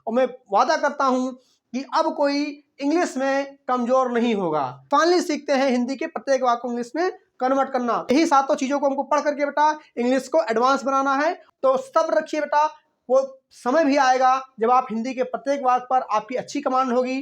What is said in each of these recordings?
और मैं वादा करता हूं कि अब कोई इंग्लिश में कमजोर नहीं होगा। फाइनली सीखते हैं हिंदी के प्रत्येक वाक्य को इंग्लिश में कन्वर्ट करना। यही सातों चीजों को हमको पढ़ करके बेटा इंग्लिश को एडवांस बनाना है। तो सब्र रखिए बेटा, वो समय भी आएगा जब आप हिंदी के प्रत्येक वाक्य पर आपकी अच्छी कमांड होगी।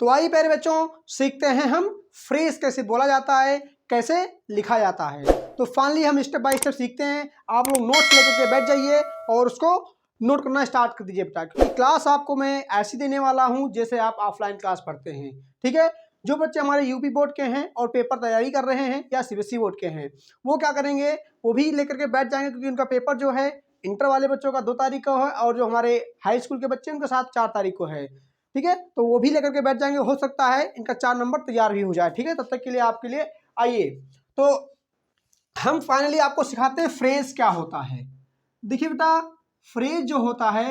तो आइए प्यारे बच्चों, सीखते हैं हम फ्रेज कैसे बोला जाता है, कैसे लिखा जाता है। तो फाइनली हम स्टेप बाय स्टेप सीखते हैं। आप लोग नोट्स लेकर के बैठ जाइए और उसको नोट करना स्टार्ट कर दीजिए बेटा, क्योंकि क्लास आपको मैं ऐसी देने वाला हूं जैसे आप ऑफलाइन क्लास पढ़ते हैं। ठीक है, जो बच्चे हमारे यूपी बोर्ड के हैं और पेपर तैयारी कर रहे हैं या सीबीएसई बोर्ड के हैं, वो क्या करेंगे, वो भी लेकर के बैठ जाएंगे, क्योंकि उनका पेपर जो है इंटर वाले बच्चों का 2 तारीख को है और जो हमारे हाई स्कूल के बच्चे उनके साथ 4 तारीख को है। ठीक है, तो वो भी लेकर के बैठ जाएंगे। हो सकता है इनका 4 नंबर तैयार भी हो जाए। ठीक है, तब तक के लिए आपके लिए आइए तो हम फाइनली आपको सिखाते हैं फ्रेज क्या होता है। देखिए बेटा, फ्रेज जो होता है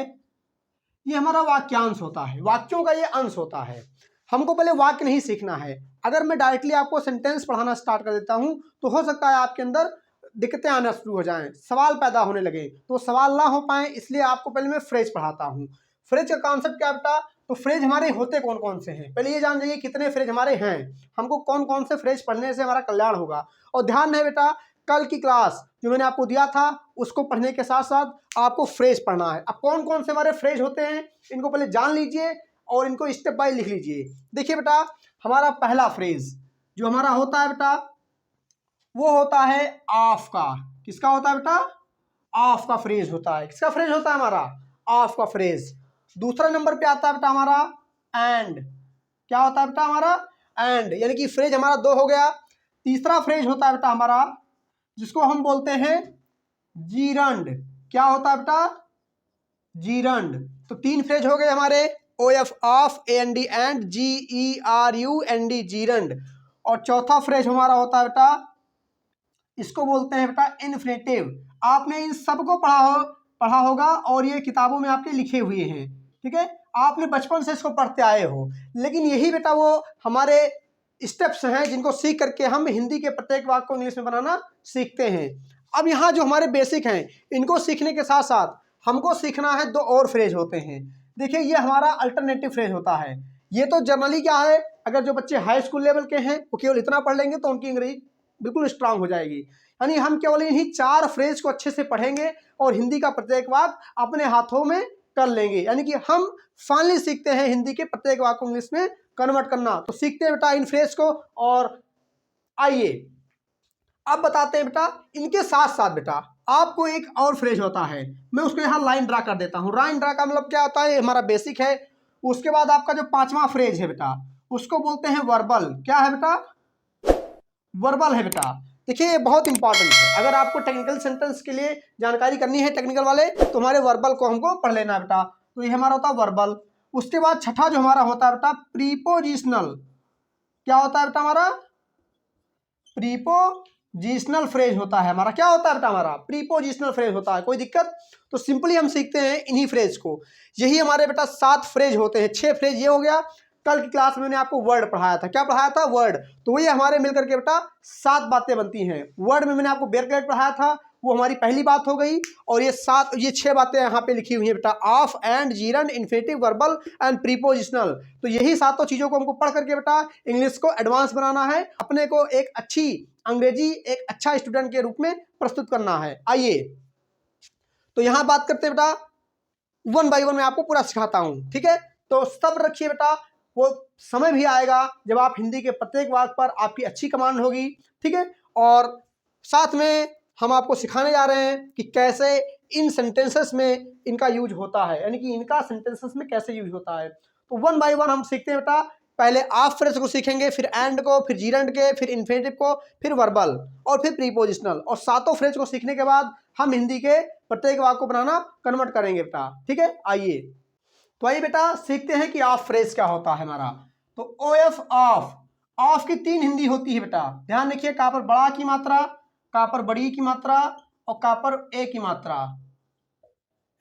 ये हमारा वाक्यांश होता है, वाक्यों का ये अंश होता है। हमको पहले वाक्य नहीं सीखना है। अगर मैं डायरेक्टली आपको सेंटेंस पढ़ाना स्टार्ट कर देता हूं तो हो सकता है आपके अंदर दिक्कतें आना शुरू हो जाएं, सवाल पैदा होने लगे, तो सवाल ना हो पाए, इसलिए आपको पहले मैं फ्रेज पढ़ाता हूं। फ्रेज का कॉन्सेप्ट क्या बेटा, तो फ्रेज हमारे होते कौन कौन से हैं, पहले ये जान जाइए कितने फ्रेज हमारे हैं, हमको कौन कौन से फ्रेज पढ़ने से हमारा कल्याण होगा। और ध्यान है बेटा, कल की क्लास जो मैंने आपको दिया था उसको पढ़ने के साथ साथ आपको फ्रेज पढ़ना है। अब कौन कौन से हमारे फ्रेज होते हैं इनको पहले जान लीजिए और इनको स्टेप बाय लिख लीजिए। देखिए बेटा, हमारा पहला फ्रेज जो हमारा होता है बेटा वो होता है ऑफ का। किसका होता है बेटा, ऑफ का फ्रेज होता है। किसका फ्रेज होता है हमारा, ऑफ का फ्रेज। दूसरा नंबर पे आता है बेटा हमारा एंड। क्या होता है बेटा हमारा, एंड, यानी कि फ्रेज हमारा 2 हो गया। तीसरा फ्रेज होता है बेटा हमारा जिसको हम बोलते हैं जीरंड। क्या होता है बेटा, जीरंड। तो 3 फ्रेज हो गए हमारे, O F of, A N D and, G E R U N D gerund. और चौथा फ्रेज हमारा होता है बेटा, इसको बोलते हैं बेटा इन्फ्लेटिव। आपने इन सबको पढ़ा होगा और ये किताबों में आपके लिखे हुए हैं। ठीक है, आपने बचपन से इसको पढ़ते आए हो, लेकिन यही बेटा वो हमारे स्टेप्स हैं जिनको सीख करके हम हिंदी के प्रत्येक वाक्य को इंग्लिश में बनाना सीखते हैं। अब यहाँ जो हमारे बेसिक हैं इनको सीखने के साथ साथ हमको सीखना है 2 और फ्रेज होते हैं। देखिए, ये हमारा अल्टरनेटिव फ्रेज होता है। ये तो जनरली क्या है, अगर जो बच्चे हाई स्कूल लेवल के हैं वो केवल इतना पढ़ लेंगे तो उनकी अंग्रेजी बिल्कुल स्ट्रांग हो जाएगी। यानी हम केवल इन्हीं 4 फ्रेज को अच्छे से पढ़ेंगे और हिंदी का प्रत्येक वाक्य अपने हाथों में कर लेंगे। यानी कि हम फाइनली सीखते हैं हिंदी के प्रत्येक वाक्य को इंग्लिश में कन्वर्ट करना। तो सीखते हैं बेटा इन फ्रेज को। और आइए अब बताते हैं बेटा, इनके साथ साथ बेटा आपको एक और फ्रेज होता है, मैं उसको यहाँ लाइन ड्रा कर देता हूँ। लाइन ड्रा का मतलब क्या होता है, हमारा बेसिक है। उसके बाद आपका जो 5वां फ्रेज है बेटा उसको बोलते हैं वर्बल। क्या है बेटा, वर्बल है बेटा। देखिए, ये बहुत इंपॉर्टेंट है। अगर आपको टेक्निकल सेंटेंस के लिए जानकारी करनी है टेक्निकल वाले, तो हमारे वर्बल को हमको पढ़ लेना है बेटा। तो ये हमारा होता है वर्बल। उसके बाद छठा जो हमारा होता है बेटा प्रीपोजिशनल। क्या होता है बेटा हमारा, प्रीपोजिशनल फ्रेज होता है हमारा। क्या होता है बेटा हमारा, प्रीपोजिशनल फ्रेज होता है। कोई दिक्कत, तो सिंपली हम सीखते हैं इन्हीं फ्रेज को। यही हमारे बेटा 7 फ्रेज होते हैं। 6 फ्रेज ये हो गया। कल की क्लास में मैंने आपको वर्ड पढ़ाया था। क्या पढ़ाया था, वर्ड। तो ये हमारे मिलकर के बेटा 7 बातें बनती हैं। वर्ड में मैंने आपको बेरक्लेट पढ़ाया था, वो हमारी पहली बात हो गई। और ये 6 बातें यहाँ पे लिखी हुई हैं बेटा, of, and, gerund, infinitive, verbal and prepositional. तो यही 7 चीजों को हमको पढ़ करके बेटा इंग्लिश को एडवांस बनाना है, अपने को एक अच्छी अंग्रेजी, एक अच्छा स्टूडेंट के रूप में प्रस्तुत करना है। आइए तो यहाँ बात करते हैं बेटा, 1 बाय 1 मैं आपको पूरा सिखाता हूँ। ठीक है, तो सब्र रखिए बेटा, वो समय भी आएगा जब आप हिंदी के प्रत्येक वाक्य पर आपकी अच्छी कमांड होगी। ठीक है, और साथ में हम आपको सिखाने जा रहे हैं कि कैसे इन सेंटेंसेस में इनका यूज होता है, यानी कि इनका सेंटेंसेस में कैसे यूज होता है। तो 1 बाय 1 हम सीखते हैं बेटा। पहले ऑफ फ्रेज को सीखेंगे, फिर एंड को, फिर जीरंड के, फिर इन्फिनेटिव को, फिर वर्बल और फिर प्रीपोजिशनल। और 7 फ्रेज को सीखने के बाद हम हिंदी के प्रत्येक वाक्य को बनाना कन्वर्ट करेंगे बेटा। ठीक है, आइए तो आइए बेटा सीखते हैं कि ऑफ फ्रेज क्या होता है हमारा। तो ओ एफ ऑफ, ऑफ की 3 हिंदी होती है बेटा। ध्यान रखिए, का पर बड़ा की मात्रा, का पर बड़ी की मात्रा और का पर ए की मात्रा।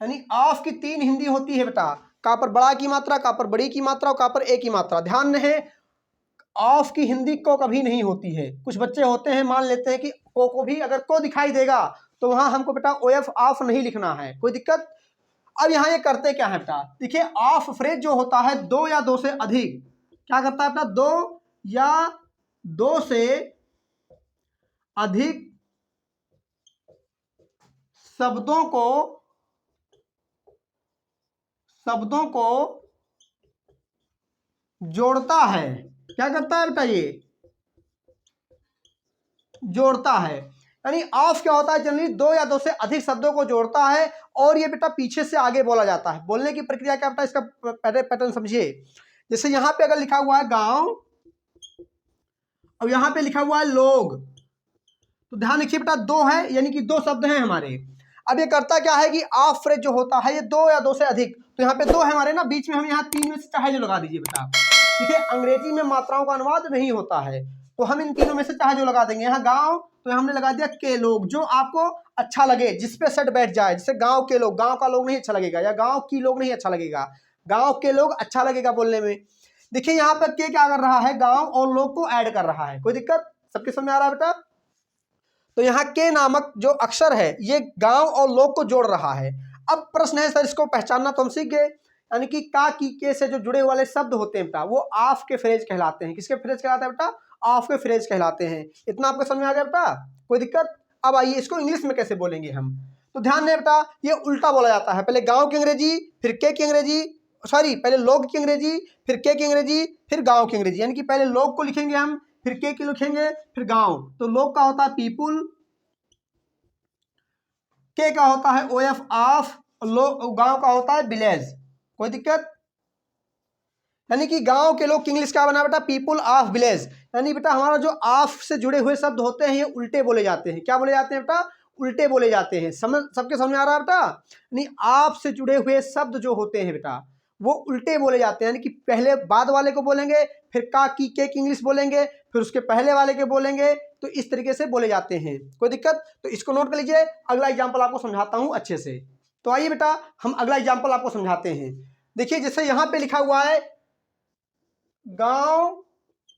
यानी ऑफ की 3 हिंदी होती है बेटा, का पर बड़ा की मात्रा, का पर बड़ी की मात्रा और का पर ए की मात्रा। ध्यान रहे, ऑफ की हिंदी को कभी नहीं होती है। कुछ बच्चे होते हैं मान लेते हैं कि को भी अगर को दिखाई देगा तो वहां हमको बेटा ओ एफ ऑफ नहीं लिखना है। कोई दिक्कत, अब यहाँ ये करते क्या है बेटा, देखिए ऑफ फ्रेज जो होता है दो या दो से अधिक, क्या करता है बेटा, दो या दो से अधिक शब्दों को जोड़ता है। क्या करता है बेटा, ये जोड़ता है। यानी ऑफ क्या होता है, जनरली दो या दो से अधिक शब्दों को जोड़ता है और ये बेटा पीछे से आगे बोला जाता है। बोलने की प्रक्रिया क्या बेटा, इसका पैटर्न समझिए। जैसे यहां पे अगर लिखा हुआ है गांव और यहां पे लिखा हुआ है लोग, तो ध्यान रखिए बेटा दो है, यानी कि दो शब्द हैं हमारे। अब ये करता क्या है कि ऑफ फ्रेज जो होता है ये दो या दो से अधिक, तो यहाँ पे दो है हमारे ना, बीच में हम यहाँ तीन में से चाहे जो लगा दीजिए बेटा। देखिए अंग्रेजी में मात्राओं का अनुवाद नहीं होता है, तो हम इन तीनों में से चाहे जो लगा देंगे। यहाँ गांव तो हमने लगा दिया के लोग, जो आपको अच्छा लगे, जिसपे सेट बैठ जाए। जैसे गांव के लोग, गांव का लोग नहीं अच्छा लगेगा, या गांव की लोग नहीं अच्छा लगेगा, गांव के लोग अच्छा लगेगा बोलने में। देखिए यहाँ पर के क्या कर रहा है, गांव और लोग को ऐड कर रहा है। कोई दिक्कत, सबके समझ आ रहा है बेटा। तो यहाँ के नामक जो अक्षर है ये गांव और लोग को जोड़ रहा है। अब प्रश्न है सर इसको पहचानना तो हम सीख गए, यानी कि का की के से जो जुड़े वाले शब्द होते हैं बेटा वो ऑफ के फ्रेज कहलाते हैं। किसके फ्रेज कहलाते हैं बेटा, ऑफ के फ्रेज कहलाते हैं। इतना आपको समझ में आ गया बेटा, कोई दिक्कत। अब आइए इसको इंग्लिश में कैसे बोलेंगे हम, तो ध्यान दें बेटा ये उल्टा बोला जाता है। पहले गांव की अंग्रेजी, फिर के की अंग्रेजी, सॉरी पहले लोग की अंग्रेजी, फिर के की अंग्रेजी, फिर गांव की अंग्रेजी। यानी कि पहले लोग को लिखेंगे हम, फिर के की लिखेंगे, फिर गांव। तो लोग का होता है पीपुल, के का होता है ओ एफ ऑफ, गांव का होता है विलेज। कोई दिक्कत। यानी कि गांव के लोग की इंग्लिश क्या बना बेटा, पीपुल ऑफ विलेज। यानी बेटा हमारा जो ऑफ से जुड़े हुए शब्द होते हैं ये उल्टे बोले जाते हैं। क्या बोले जाते हैं बेटा, उल्टे बोले जाते हैं। समझ, सबके समझ में आ रहा है बेटा। यानी ऑफ से जुड़े हुए शब्द जो होते हैं बेटा वो उल्टे बोले जाते हैं। यानी कि पहले बाद वाले को बोलेंगे, फिर का की के की इंग्लिश बोलेंगे, फिर उसके पहले वाले के बोलेंगे, तो इस तरीके से बोले जाते हैं। कोई दिक्कत। तो इसको नोट कर लीजिए, अगला एग्जाम्पल आपको समझाता हूं अच्छे से। तो आइए बेटा हम अगला एग्जाम्पल आपको समझाते हैं। देखिए जैसे यहां पे लिखा हुआ है गांव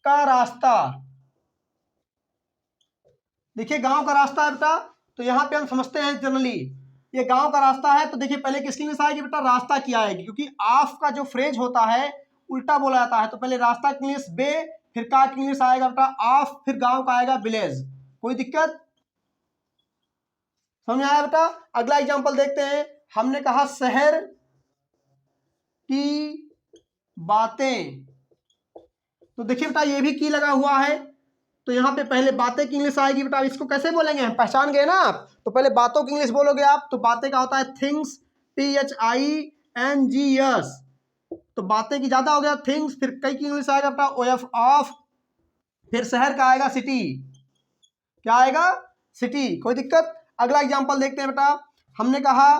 का रास्ता। देखिए गांव का रास्ता है बेटा, तो यहां पे हम समझते हैं जनरली ये गांव का रास्ता है, तो देखिए पहले किसकी इंग्लिश आएगी बेटा, रास्ता की आएगी। क्योंकि ऑफ का जो फ्रेज होता है उल्टा बोला जाता है, तो पहले रास्ता की इंग्लिश बे, फिर का की इंग्लिश आएगा बेटा ऑफ, फिर गांव का आएगा विलेज। कोई दिक्कत, समझ आया बेटा। अगला एग्जांपल देखते हैं। हमने कहा शहर की बातें, तो देखिए बेटा ये भी की लगा हुआ है, तो यहाँ पे पहले बातें की इंग्लिश आएगी बेटा। इसको कैसे बोलेंगे हम, पहचान गए ना आप। तो पहले बातों की इंग्लिश बोलोगे आप, तो बातें का होता है थिंग्स, THINGS। तो बातें की ज्यादा हो गया थिंग्स, फिर कई की इंग्लिश आएगा बेटा OF ऑफ, फिर शहर का आएगा सिटी। क्या आएगा, सिटी। कोई दिक्कत। अगला एग्जांपल देखते हैं बेटा। हमने कहा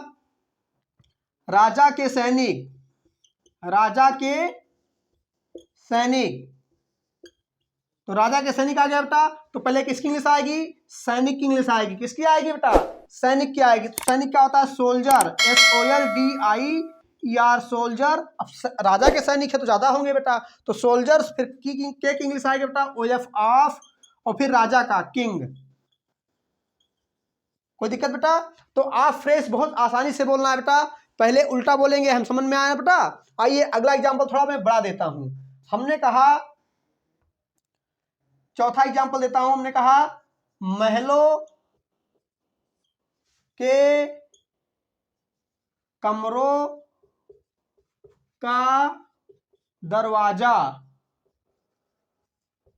राजा के सैनिक, राजा के सैनिक, तो राजा के सैनिक आ गया बेटा। तो पहले किसकी इंग्लिश आएगी, सैनिक की इंग्लिश आएगी। किसकी आएगी बेटा, सैनिक की आएगी। तो सैनिक क्या होता है, सोल्जर, SOLDIER, सोल्जर। अब राजा के सैनिक है तो ज्यादा होंगे बेटा, तो सोल्जर्स, फिर के की इंग्लिश आएगी बेटा OF ऑफ, और फिर राजा का किंग। कोई दिक्कत बेटा। तो आप फ्रेज बहुत आसानी से बोलना है बेटा, पहले उल्टा बोलेंगे, हम समझ में आया बेटा। आइए अगला एग्जाम्पल थोड़ा मैं बड़ा देता हूं। हमने कहा, चौथा एग्जाम्पल देता हूं। हमने कहा महलों के कमरों का दरवाजा।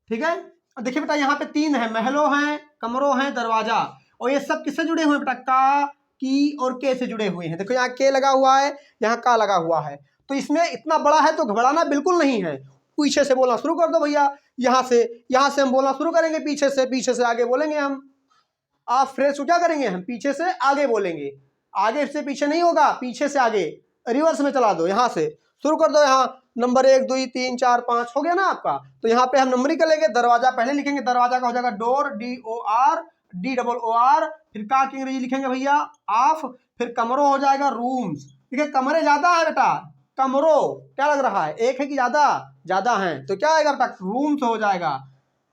ठीक है, देखिए बेटा यहाँ पे तीन है, महलों हैं, कमरों हैं, दरवाजा, और ये सब किससे जुड़े हुए हैं बेटा, का, की और के से जुड़े हुए हैं। देखो यहाँ के लगा हुआ है, यहाँ का लगा हुआ है। तो इसमें इतना बड़ा है तो घबराना बिल्कुल नहीं है, पीछे से बोलना शुरू कर दो भैया। यहाँ से हम बोलना शुरू करेंगे, पीछे से आगे बोलेंगे हम। आप फ्रेज को क्या करेंगे, हम पीछे से आगे बोलेंगे, आगे से पीछे नहीं होगा, पीछे से आगे, रिवर्स में चला दो। यहाँ से शुरू कर दो, यहाँ नंबर 1 2 3 4 5 हो गया ना आपका। तो यहाँ पे हम नंबरिंग कर लेंगे। दरवाजा पहले लिखेंगे, दरवाजा का हो जाएगा डोर, DOR, फिर का की अंग्रेजी लिखेंगे भैया ऑफ, फिर कमरों हो जाएगा रूम्स। ठीक है, कमरे ज्यादा है बेटा, कमरों क्या लग रहा है, एक है कि ज्यादा है, तो क्या आएगा बेटा, रूम्स हो जाएगा।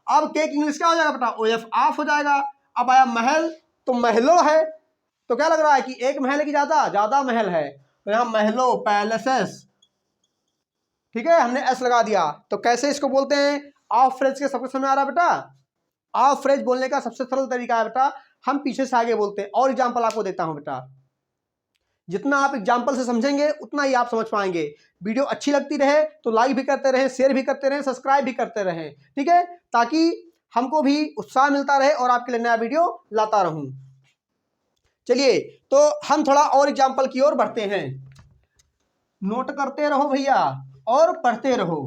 अब के की इंग्लिश क्या हो जाएगा बेटा, OF ऑफ हो जाएगा। अब आया महल, तो महलों है, तो क्या लग रहा है कि एक महल है कि ज्यादा महल है, तो यहाँ महलों, पैलेसेस, ठीक है, हमने एस लगा दिया। तो कैसे इसको बोलते हैं? ऑफ फ्रेज के सबको समझ आ रहा है बेटा? ऑफ फ्रेज बोलने का सबसे सरल तरीका है बेटा, हम पीछे से आगे बोलते हैं। और एग्जाम्पल आपको देता हूं बेटा, जितना आप एग्जाम्पल से समझेंगे उतना ही आप समझ पाएंगे। वीडियो अच्छी लगती रहे तो लाइक भी करते रहे, शेयर भी करते रहे, सब्सक्राइब भी करते रहे, ठीक है, ताकि हमको भी उत्साह मिलता रहे और आपके लिए नया वीडियो लाता रहूं। चलिए, तो हम थोड़ा और एग्जाम्पल की ओर बढ़ते हैं। नोट करते रहो भैया और पढ़ते रहो।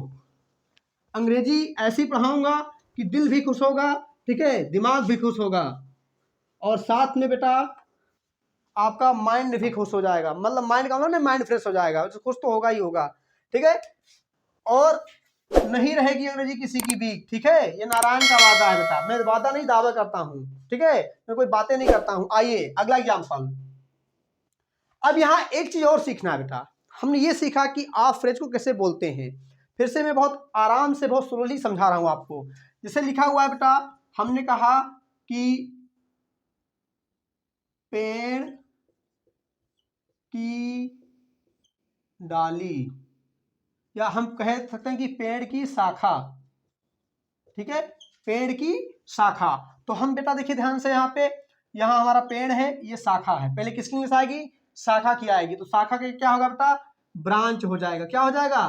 अंग्रेजी ऐसी पढ़ाऊंगा कि दिल भी खुश होगा, ठीक है, दिमाग भी खुश होगा, और साथ में बेटा आपका माइंड भी खुश हो जाएगा। मतलब माइंड का मतलब माइंड फ्रेश हो जाएगा, खुश तो होगा ही होगा, ठीक है। और नहीं रहेगी अंग्रेजी किसी की वीक, ठीक है, ये नारायण का वादा है बेटा, मैं वादा नहीं दावा करता हूं, ठीक है, मैं कोई बातें नहीं करता हूं। आइए अगला एग्जाम्पल। अब यहाँ एक चीज और सीखना है बेटा, हमने ये सीखा कि आप फ्रेज को कैसे बोलते हैं। फिर से मैं बहुत आराम से, बहुत स्लोली समझा रहा हूं आपको। जैसे लिखा हुआ है बेटा, हमने कहा कि पेड़ की डाली, या हम कह सकते हैं कि पेड़ की शाखा, ठीक है, पेड़ की शाखा। तो हम बेटा देखिए ध्यान से, यहाँ पे, यहाँ हमारा पेड़ है, ये शाखा है, पहले किसकी इंग्लिश आएगी? शाखा की आएगी। तो शाखा के क्या होगा बेटा? ब्रांच हो जाएगा। क्या हो जाएगा?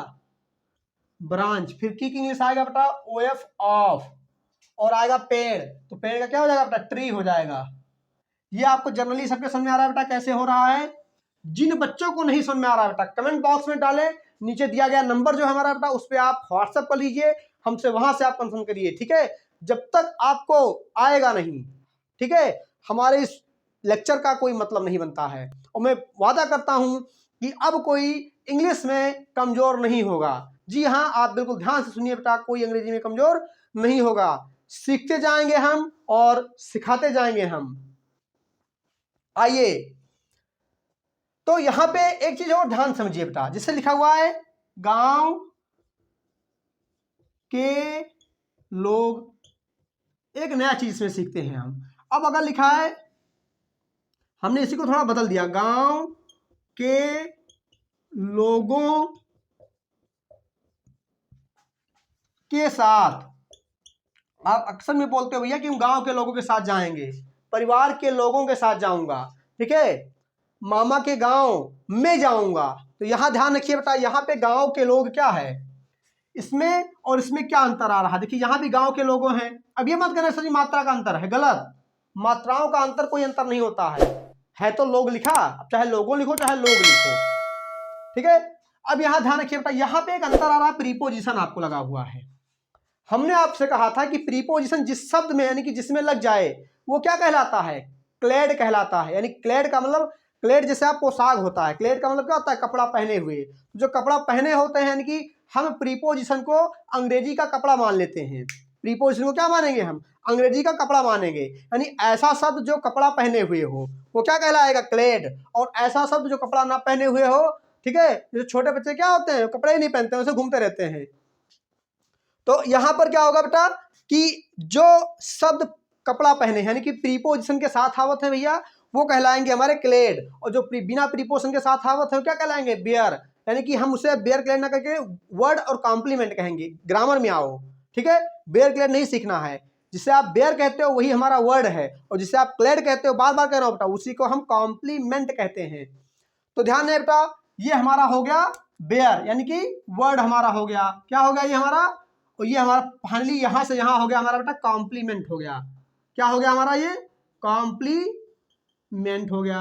ब्रांच। फिर की इंग्लिश आएगा बेटा? ओएफ, ऑफ, और आएगा पेड़, तो पेड़ का क्या हो जाएगा बेटा? ट्री हो जाएगा। ये आपको जनरली सबके समझ में आ रहा है बेटा कैसे हो रहा है? जिन बच्चों को नहीं समझ में आ रहा है बेटा, कमेंट बॉक्स में डालें, नीचे दिया गया नंबर जो है हमारा बेटा, उस पर आप व्हाट्सएप कर लीजिए, हमसे वहां से आप कंफर्म करिए, ठीक है। जब तक आपको आएगा नहीं, ठीक है, हमारे इस लेक्चर का कोई मतलब नहीं बनता है। और मैं वादा करता हूं कि अब कोई इंग्लिश में कमजोर नहीं होगा। जी हाँ, आप बिल्कुल ध्यान से सुनिए बेटा, कोई अंग्रेजी में कमजोर नहीं होगा। सीखते जाएंगे हम और सिखाते जाएंगे हम। आइए, तो यहां पे एक चीज और ध्यान समझिए बेटा, जिससे लिखा हुआ है गांव के लोग, एक नया चीज इसमें सीखते हैं हम। अब अगर लिखा है, हमने इसी को थोड़ा बदल दिया, गांव के लोगों के साथ। आप अक्सर में बोलते हो भैया कि हम गांव के लोगों के साथ जाएंगे, परिवार के लोगों के साथ जाऊंगा, ठीक है, मामा के गांव में जाऊंगा। तो यहां ध्यान रखिए बेटा, यहां पे गांव के लोग क्या है, इसमें और इसमें क्या अंतर आ रहा है? देखिए यहां भी गांव के लोगों हैं। अब ये मत कहना सर मात्रा का अंतर है, गलत। मात्राओं का अंतर कोई अंतर नहीं होता है तो लोग लिखा, अब चाहे लोगों लिखो चाहे लोग लिखो, ठीक है। अब यहां ध्यान रखिए बेटा, यहां पे एक अंतर आ रहा है, प्रीपोजिशन आपको लगा हुआ है। हमने आपसे कहा था कि प्रीपोजिशन जिस शब्द में यानी कि जिसमें लग जाए वो क्या कहलाता है? क्लेड कहलाता है। यानी क्लेड का मतलब, क्लेड जैसे आप पोशाक होता है, क्लेड का मतलब क्या होता है? कपड़ा पहने हुए। जो कपड़ा पहने होते हैं, यानी कि हम प्रीपोजिशन को अंग्रेजी का कपड़ा मान लेते हैं। प्रीपोजिशन को क्या मानेंगे हम? अंग्रेजी का कपड़ा मानेंगे। यानी ऐसा शब्द जो कपड़ा पहने हुए हो वो क्या कहलाएगा? क्लेड। और ऐसा शब्द जो कपड़ा ना पहने हुए हो, ठीक है, जो छोटे बच्चे क्या होते हैं, कपड़े ही नहीं पहनते, वैसे घूमते रहते हैं। तो यहां पर क्या होगा बेटा कि जो शब्द कपड़ा पहने यानी कि प्रीपोजिशन के साथ आवत है भैया, वो कहलाएंगे हमारे क्लेड। और जो बिना प्रीपोजिशन के साथ आवत है क्या कहलाएंगे? बेयर। यानी कि हम उसे बेयर क्लेड ना करके वर्ड और कॉम्प्लीमेंट कहेंगे। ग्रामर में आओ, ठीक है, बेयर क्लेड नहीं सीखना है। जिसे आप बेयर कहते हो वही हमारा वर्ड है, और जिसे आप क्लेड कहते हो, बार बार कह रहा हूं बेटा, उसी को हम कॉम्प्लीमेंट कहते हैं। तो ध्यान है बेटा, ये हमारा हो गया बेयर, यानी कि वर्ड हमारा हो गया। क्या हो गया ये हमारा? और ये हमारा फाइनली यहां से यहां हो गया हमारा बेटा कॉम्प्लीमेंट हो गया। क्या हो गया हमारा? ये कॉम्प्लीमेंट हो गया।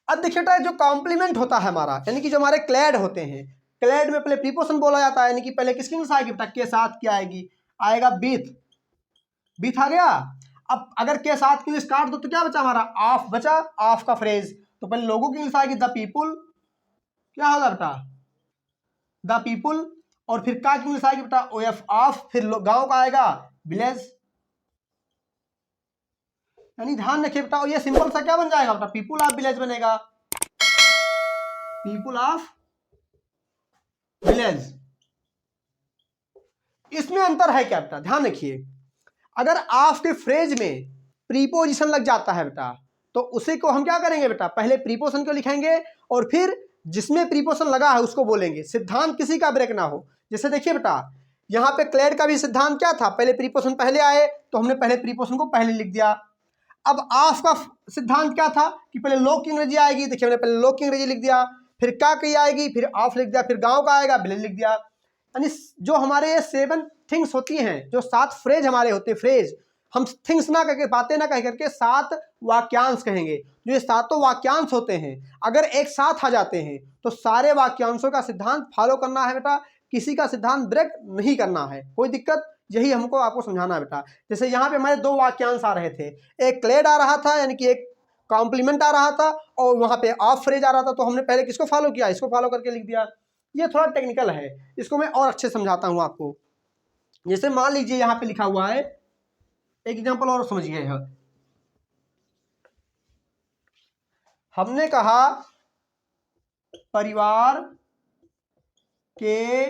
अब देखिए बेटा, जो कॉम्प्लीमेंट होता है हमारा, यानी कि जो हमारे क्लेड होते हैं, क्लेड में पहले प्रीपोजिशन बोला जाता है, यानी कि पहले किसकी इंग्लिश आएगी बेटा? के साथ क्या आएगी? आएगा विथ। विथ आ गया। अब अगर के साथ की इंग्लिश काट दो तो क्या बचा हमारा? ऑफ बचा, ऑफ का फ्रेज। तो पहले लोगों की इंग्लिश आएगी द पीपुल, क्या होगा बेटा? The people. और फिर का की इंग्लिश आएगी बेटा? Of, of. फिर गांव का आएगा विलेज। यानी ध्यान रखिए बेटा, ये सिंपल सा क्या बन जाएगा बेटा? पीपुल ऑफ विलेज बनेगा, पीपुल ऑफ विलेज। इसमें अंतर है क्या बेटा? ध्यान रखिए, अगर आपके फ्रेज में प्रीपोजिशन लग जाता है बेटा, तो उसे को हम क्या करेंगे बेटा? पहले प्रीपोजिशन को लिखेंगे और फिर जिसमें प्रीपोजिशन लगा है उसको बोलेंगे। सिद्धांत किसी का ब्रेक ना हो। जैसे देखिए बेटा, यहाँ पे क्लेड का भी सिद्धांत क्या था, पहले प्रीपोजिशन पहले आए तो हमने पहले प्रीपोजिशन को पहले लिख दिया। अब ऑफ का सिद्धांत क्या था कि पहले लोग की अंग्रेजी आएगी, देखिए हमने पहले लोग की अंग्रेजी लिख दिया, फिर क्या कही आएगी, फिर ऑफ लिख दिया, फिर गांव का आएगा विलेज लिख दिया। यानी जो हमारे ये 7 थिंग्स होती हैं, जो 7 फ्रेज हमारे होते हैं, फ्रेज हम थिंग्स ना करके, बातें ना कह करके 7 वाक्यांश कहेंगे। जो ये 7 वाक्यांश होते हैं अगर एक साथ आ जाते हैं तो सारे वाक्यांशों का सिद्धांत फॉलो करना है बेटा, किसी का सिद्धांत ब्रेक नहीं करना है। कोई दिक्कत, यही हमको आपको समझाना है बेटा। जैसे यहाँ पे हमारे 2 वाक्यांश आ रहे थे, एक क्लेड आ रहा था यानी कि एक कॉम्प्लीमेंट आ रहा था, और वहाँ पे ऑफ फ्रेज आ रहा था, तो हमने पहले किसको फॉलो किया, इसको फॉलो करके लिख दिया। ये थोड़ा टेक्निकल है, इसको मैं और अच्छे समझाता हूँ आपको। जैसे मान लीजिए यहाँ पे लिखा हुआ है, एक एग्जांपल और समझिए। हमने कहा परिवार के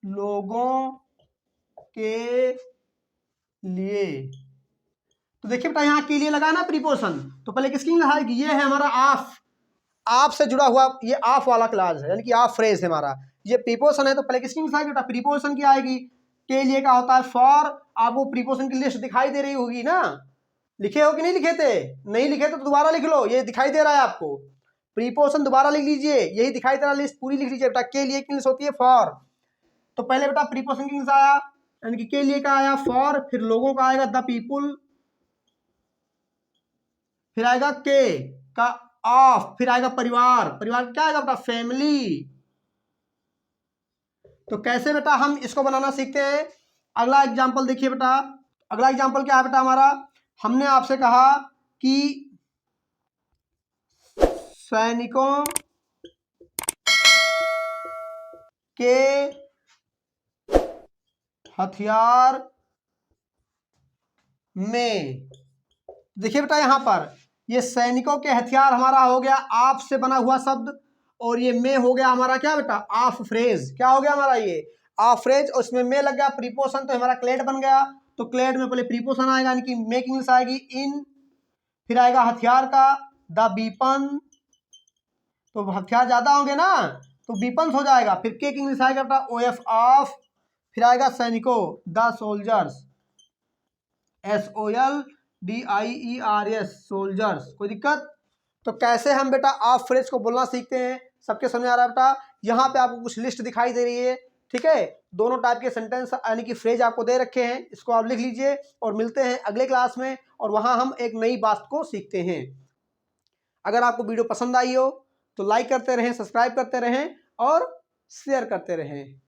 लोगों के लिए, तो देखिए बेटा यहाँ के लिए लगा ना प्रीपोजिशन, तो पहले किसकी लगाएगी, ये है हमारा ऑफ, ऑफ से जुड़ा हुआ ये ऑफ वाला क्लास है, यानी कि ऑफ फ्रेज है हमारा। ये प्रीपोजिशन है तो पहले किसकी मिसाइल बेटा, प्रीपोजिशन की आएगी। के लिए का होता है फॉर, आपको प्रीपोजिशन की लिस्ट दिखाई दे रही होगी ना, लिखे हो कि नहीं लिखे थे, नहीं लिखे तो दोबारा लिख लो, ये दिखाई दे रहा है आपको, प्रीपोजिशन दोबारा लिख लीजिए, यही दिखाई दे रहा लिस्ट पूरी लिख लीजिए बेटा। के लिए की लिस्ट होती है फॉर, तो पहले बेटा प्रीपोजिशन की लिस्ट आया यानी कि के लिए का आया फॉर, फिर लोगों का आएगा द पीपुल, फिर आएगा के का ऑफ, फिर आएगा परिवार, परिवार क्या आएगा बेटा फैमिली। तो कैसे बेटा हम इसको बनाना सीखते हैं, अगला एग्जांपल देखिए बेटा। अगला एग्जांपल क्या है बेटा हमारा, हमने आपसे कहा कि सैनिकों के हथियार में, देखिए बेटा यहाँ पर ये सैनिकों के हथियार हमारा हो गया आप से बना हुआ शब्द, और ये में हो गया हमारा क्या बेटा ऑफ फ्रेज, क्या हो गया हमारा ये ऑफ फ्रेज, और उसमें में लग गया प्रीपोजिशन, तो हमारा क्लेड बन गया। तो क्लेड में पहले प्रीपोजिशन आएगा यानी कि मेक इंग्लिश आएगी इन, फिर आएगा हथियार का द बीपन, तो हथियार ज्यादा होंगे ना तो बीपन्स हो जाएगा, फिर के इंग्लिश आएगा बेटा ओ एफ ऑफ, फिर आएगा सैनिकों द सोल्जर्स SOLDIERS सोल्जर्स। कोई दिक्कत, तो कैसे हम बेटा ऑफ फ्रेज को बोलना सीखते हैं, सबके समझ आ रहा है बेटा। यहाँ पे आपको कुछ लिस्ट दिखाई दे रही है, ठीक है, दोनों टाइप के सेंटेंस यानी कि फ्रेज आपको दे रखे हैं, इसको आप लिख लीजिए और मिलते हैं अगले क्लास में, और वहाँ हम एक नई बात को सीखते हैं। अगर आपको वीडियो पसंद आई हो तो लाइक करते रहें, सब्सक्राइब करते रहें और शेयर करते रहें।